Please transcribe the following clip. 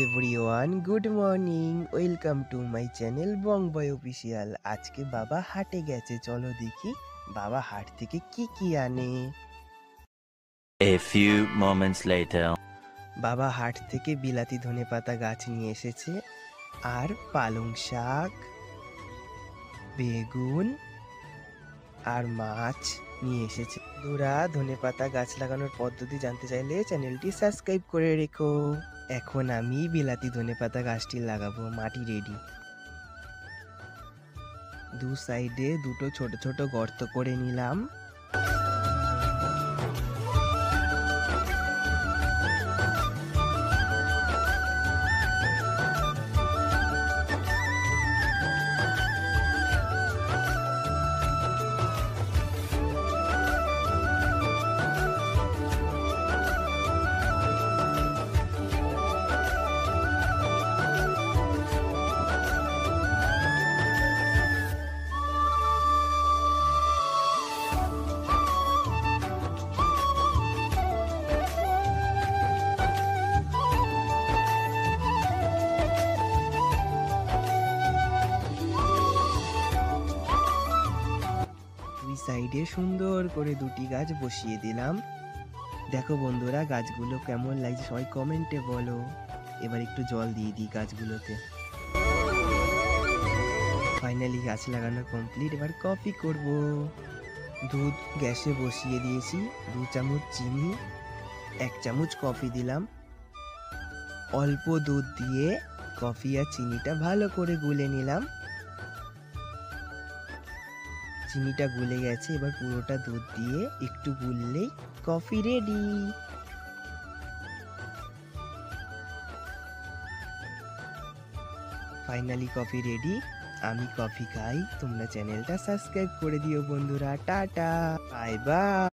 Everyone, good morning. Welcome to my channel Bong boy official. আজকে বাবা হাটে গেছে, চলো দেখি বাবা হাট থেকে কি কি আনে। A few moments later. বাবা হাট থেকে বিলাতি ধনেপাতা গাছ নিয়ে এসেছে, আর পালং শাক, বেগুন আর মাছ নিয়ে এসেছে। বন্ধুরা, ধনেপাতা গাছ লাগানোর পদ্ধতি জানতে চাইলে চ্যানেলটি সাবস্ক্রাইব করে রেখো। এখন আমি বিলাতি ধনেপাতা গাছটি লাগাবো। মাটি রেডি। দু সাইডে দুটো ছোট ছোট গর্ত করে নিলাম। দুই সাইডে সুন্দর করে দুটি গাছ বসিয়ে দিলাম। দেখো বন্ধুরা, গাছগুলো কেমন লাগছে সবাই কমেন্টে বলো। এবার একটু জল দিয়ে দিই গাছগুলোতে। ফাইনালি গাছ লাগানো কমপ্লিট। এবার কফি করব। দুধ গ্যাসে বসিয়ে দিয়েছি, 2 চামচ চিনি, 1 চামচ কফি দিলাম। অল্প দুধ দিয়ে কফি আর চিনিটা ভালো করে গুলে নিলাম। চিনিটা গুলে গেছে, এবার পুরোটা দুধ দিয়ে একটু গুললেই coffee ready. Finally coffee ready. আমি কফি খাই, তোমরা চ্যানেলটা সাবস্ক্রাইব করে দিও বন্ধুরা। টাটা, বাই বাই।